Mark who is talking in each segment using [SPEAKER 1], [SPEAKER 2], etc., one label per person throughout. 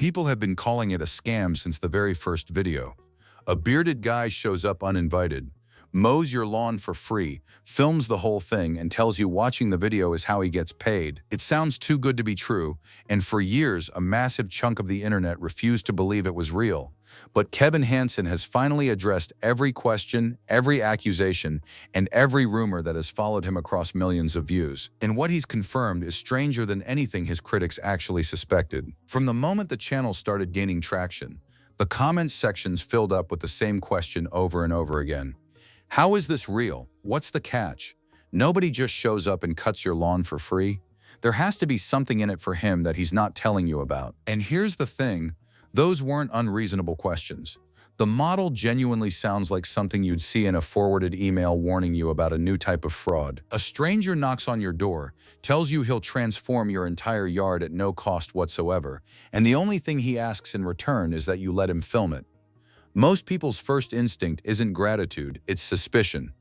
[SPEAKER 1] People have been calling it a scam since the very first video. A bearded guy shows up uninvited, mows your lawn for free, films the whole thing, and tells you watching the video is how he gets paid. It sounds too good to be true, and for years, a massive chunk of the internet refused to believe it was real. But Kevin Hansen has finally addressed every question, every accusation, and every rumor that has followed him across millions of views. And what he's confirmed is stranger than anything his critics actually suspected. From the moment the channel started gaining traction, the comments sections filled up with the same question over and over again. How is this real? What's the catch? Nobody just shows up and cuts your lawn for free. There has to be something in it for him that he's not telling you about. And here's the thing, those weren't unreasonable questions. The model genuinely sounds like something you'd see in a forwarded email warning you about a new type of fraud. A stranger knocks on your door, tells you he'll transform your entire yard at no cost whatsoever, and the only thing he asks in return is that you let him film it. Most people's first instinct isn't gratitude, it's suspicion.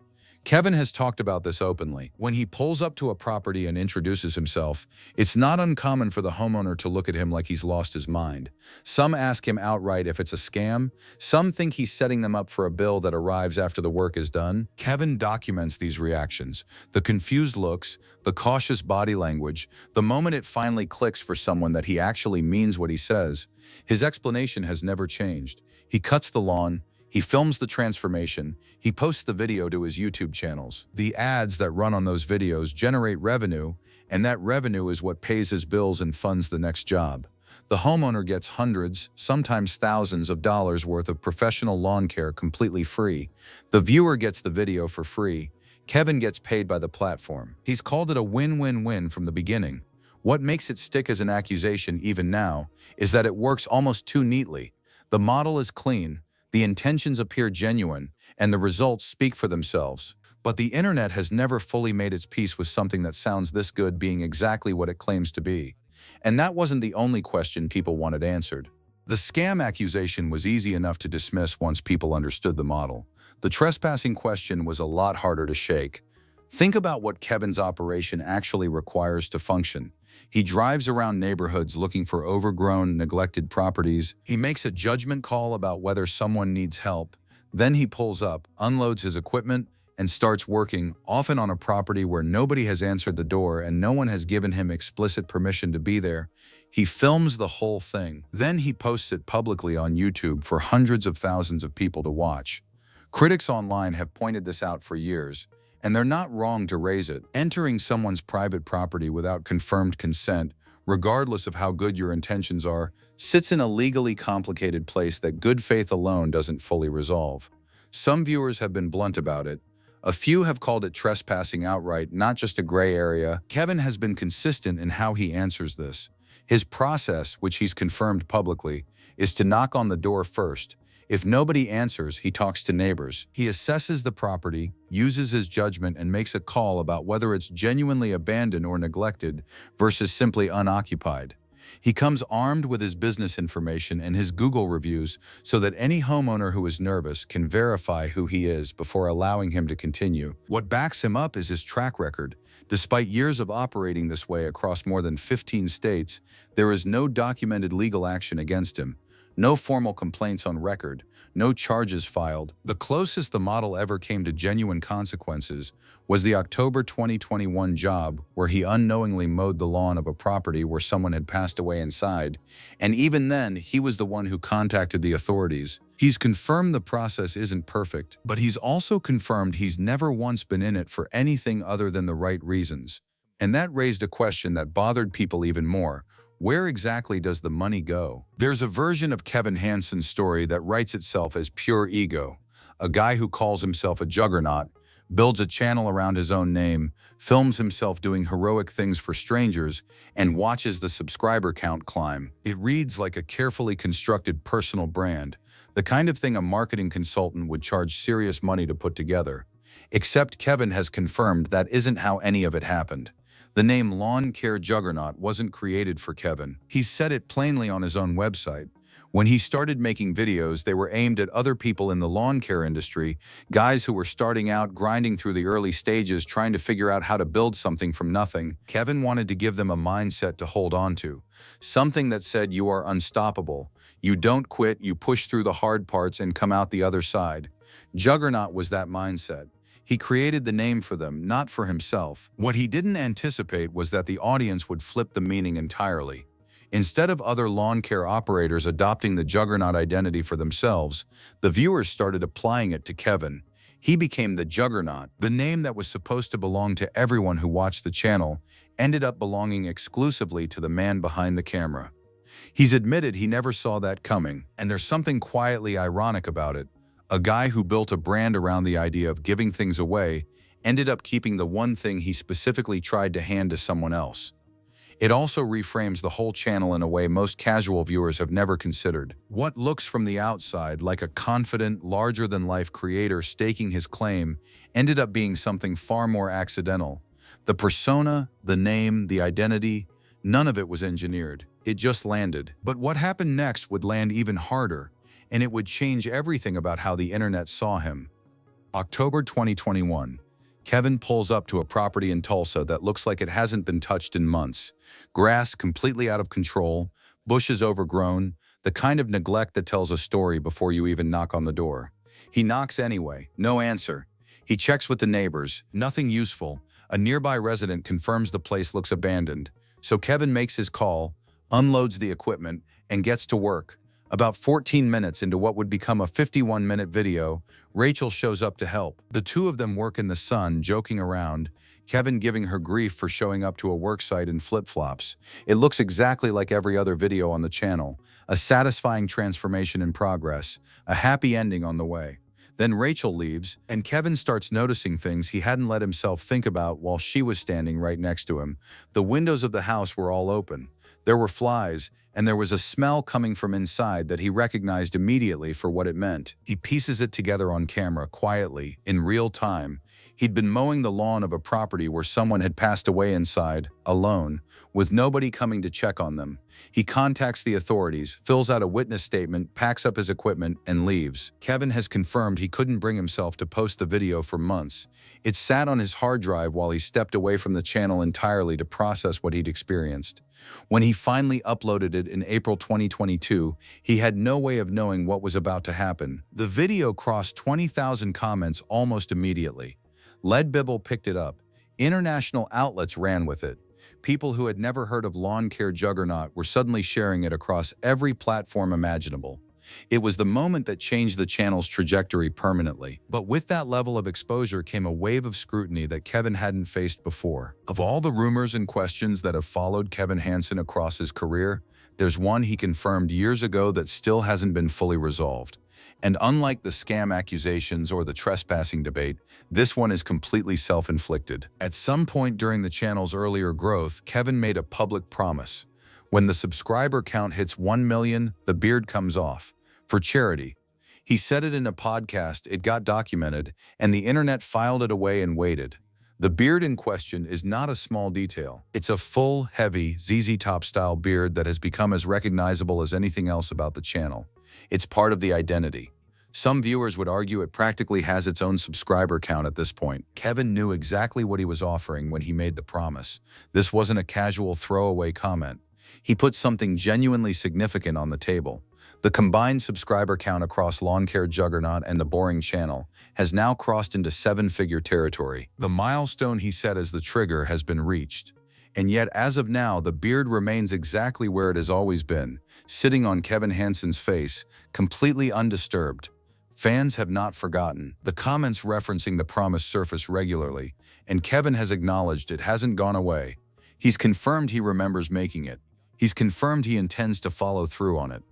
[SPEAKER 1] Kevin has talked about this openly. When he pulls up to a property and introduces himself, it's not uncommon for the homeowner to look at him like he's lost his mind. Some ask him outright if it's a scam. Some think he's setting them up for a bill that arrives after the work is done. Kevin documents these reactions, the confused looks, the cautious body language, the moment it finally clicks for someone that he actually means what he says. His explanation has never changed. He cuts the lawn, he films the transformation, he posts the video to his YouTube channels. The ads that run on those videos generate revenue, and that revenue is what pays his bills and funds the next job. The homeowner gets hundreds, sometimes thousands of dollars worth of professional lawn care completely free. The viewer gets the video for free. Kevin gets paid by the platform. He's called it a win-win-win from the beginning. What makes it stick as an accusation even now is that it works almost too neatly. The model is clean, the intentions appear genuine, and the results speak for themselves. But the internet has never fully made its peace with something that sounds this good being exactly what it claims to be. And that wasn't the only question people wanted answered. The scam accusation was easy enough to dismiss once people understood the model. The trespassing question was a lot harder to shake. Think about what Kevin's operation actually requires to function. He drives around neighborhoods looking for overgrown, neglected properties. He makes a judgment call about whether someone needs help. Then he pulls up, unloads his equipment, and starts working, often on a property where nobody has answered the door and no one has given him explicit permission to be there. He films the whole thing. Then he posts it publicly on YouTube for hundreds of thousands of people to watch. Critics online have pointed this out for years, and they're not wrong to raise it. Entering someone's private property without confirmed consent, regardless of how good your intentions are, sits in a legally complicated place that good faith alone doesn't fully resolve. Some viewers have been blunt about it. A few have called it trespassing outright, not just a gray area. Kevin has been consistent in how he answers this. His process, which he's confirmed publicly, is to knock on the door first. If nobody answers, he talks to neighbors. He assesses the property, uses his judgment, and makes a call about whether it's genuinely abandoned or neglected versus simply unoccupied. He comes armed with his business information and his Google reviews so that any homeowner who is nervous can verify who he is before allowing him to continue. What backs him up is his track record. Despite years of operating this way across more than 15 states, there is no documented legal action against him. No formal complaints on record, no charges filed. The closest the model ever came to genuine consequences was the October 2021 job where he unknowingly mowed the lawn of a property where someone had passed away inside, and even then, he was the one who contacted the authorities. He's confirmed the process isn't perfect, but he's also confirmed he's never once been in it for anything other than the right reasons. And that raised a question that bothered people even more. Where exactly does the money go? There's a version of Kevin Hansen's story that writes itself as pure ego. A guy who calls himself a Juggernaut, builds a channel around his own name, films himself doing heroic things for strangers, and watches the subscriber count climb. It reads like a carefully constructed personal brand, the kind of thing a marketing consultant would charge serious money to put together. Except Kevin has confirmed that isn't how any of it happened. The name Lawn Care Juggernaut wasn't created for Kevin. He said it plainly on his own website. When he started making videos, they were aimed at other people in the lawn care industry, guys who were starting out, grinding through the early stages, trying to figure out how to build something from nothing. Kevin wanted to give them a mindset to hold on to, something that said you are unstoppable. You don't quit, you push through the hard parts and come out the other side. Juggernaut was that mindset. He created the name for them, not for himself. What he didn't anticipate was that the audience would flip the meaning entirely. Instead of other lawn care operators adopting the Juggernaut identity for themselves, the viewers started applying it to Kevin. He became the Juggernaut. The name that was supposed to belong to everyone who watched the channel ended up belonging exclusively to the man behind the camera. He's admitted he never saw that coming, and there's something quietly ironic about it. A guy who built a brand around the idea of giving things away ended up keeping the one thing he specifically tried to hand to someone else. It also reframes the whole channel in a way most casual viewers have never considered. What looks from the outside like a confident, larger-than-life creator staking his claim ended up being something far more accidental. The persona, the name, the identity, none of it was engineered. It just landed. But what happened next would land even harder, and it would change everything about how the internet saw him. October 2021. Kevin pulls up to a property in Tulsa that looks like it hasn't been touched in months. Grass completely out of control, bushes overgrown, the kind of neglect that tells a story before you even knock on the door. He knocks anyway, no answer. He checks with the neighbors, nothing useful. A nearby resident confirms the place looks abandoned. So Kevin makes his call, unloads the equipment, and gets to work. About 14 minutes into what would become a 51-minute video, Rachel shows up to help. The two of them work in the sun, joking around, Kevin giving her grief for showing up to a work site in flip-flops. It looks exactly like every other video on the channel, a satisfying transformation in progress, a happy ending on the way. Then Rachel leaves, and Kevin starts noticing things he hadn't let himself think about while she was standing right next to him. The windows of the house were all open. There were flies, and there was a smell coming from inside that he recognized immediately for what it meant. He pieces it together on camera, quietly, in real time. He'd been mowing the lawn of a property where someone had passed away inside, alone, with nobody coming to check on them. He contacts the authorities, fills out a witness statement, packs up his equipment, and leaves. Kevin has confirmed he couldn't bring himself to post the video for months. It sat on his hard drive while he stepped away from the channel entirely to process what he'd experienced. When he finally uploaded it in April 2022, he had no way of knowing what was about to happen. The video crossed 20,000 comments almost immediately. Leadbibble picked it up. International outlets ran with it. People who had never heard of lawn care Juggernaut were suddenly sharing it across every platform imaginable. It was the moment that changed the channel's trajectory permanently. But with that level of exposure came a wave of scrutiny that Kevin hadn't faced before. Of all the rumors and questions that have followed Kevin Hansen across his career, there's one he confirmed years ago that still hasn't been fully resolved. And unlike the scam accusations or the trespassing debate, this one is completely self-inflicted. At some point during the channel's earlier growth, Kevin made a public promise. When the subscriber count hits 1 million, the beard comes off. For charity. He said it in a podcast, it got documented, and the internet filed it away and waited. The beard in question is not a small detail. It's a full, heavy, ZZ Top-style beard that has become as recognizable as anything else about the channel. It's part of the identity. Some viewers would argue it practically has its own subscriber count at this point. Kevin knew exactly what he was offering when he made the promise. This wasn't a casual throwaway comment. He put something genuinely significant on the table. The combined subscriber count across Lawn Care Juggernaut and The Boring Channel has now crossed into 7-figure territory. The milestone he set as the trigger has been reached. And yet, as of now, the beard remains exactly where it has always been, sitting on Kevin Hansen's face, completely undisturbed. Fans have not forgotten. The comments referencing the promise surface regularly, and Kevin has acknowledged it hasn't gone away. He's confirmed he remembers making it. He's confirmed he intends to follow through on it.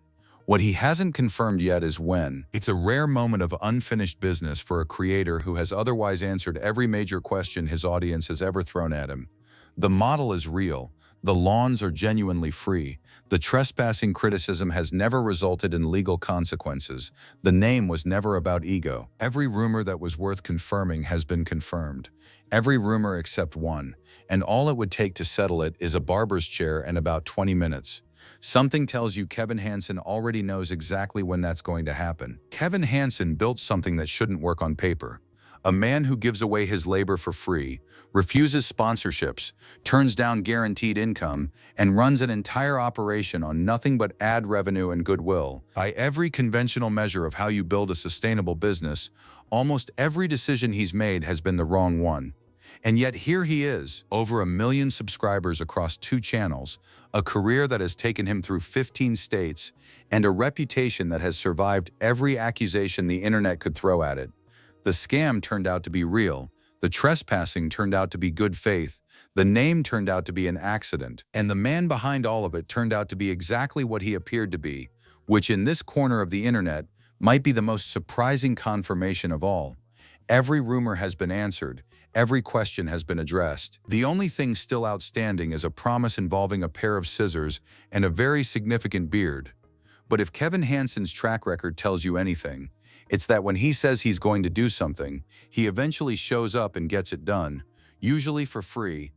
[SPEAKER 1] What he hasn't confirmed yet is when. It's a rare moment of unfinished business for a creator who has otherwise answered every major question his audience has ever thrown at him. The model is real. The lawns are genuinely free. The trespassing criticism has never resulted in legal consequences. The name was never about ego. Every rumor that was worth confirming has been confirmed. Every rumor except one. And all it would take to settle it is a barber's chair and about 20 minutes. Something tells you Kevin Hansen already knows exactly when that's going to happen. Kevin Hansen built something that shouldn't work on paper. A man who gives away his labor for free, refuses sponsorships, turns down guaranteed income, and runs an entire operation on nothing but ad revenue and goodwill. By every conventional measure of how you build a sustainable business, almost every decision he's made has been the wrong one. And yet here he is, over 1 million subscribers across 2 channels, a career that has taken him through 15 states, and a reputation that has survived every accusation the internet could throw at it. The scam turned out to be real, the trespassing turned out to be good faith, the name turned out to be an accident, and the man behind all of it turned out to be exactly what he appeared to be, which in this corner of the internet might be the most surprising confirmation of all. Every rumor has been answered. Every question has been addressed. The only thing still outstanding is a promise involving a pair of scissors and a very significant beard. But if Kevin Hansen's track record tells you anything, it's that when he says he's going to do something, he eventually shows up and gets it done, usually for free,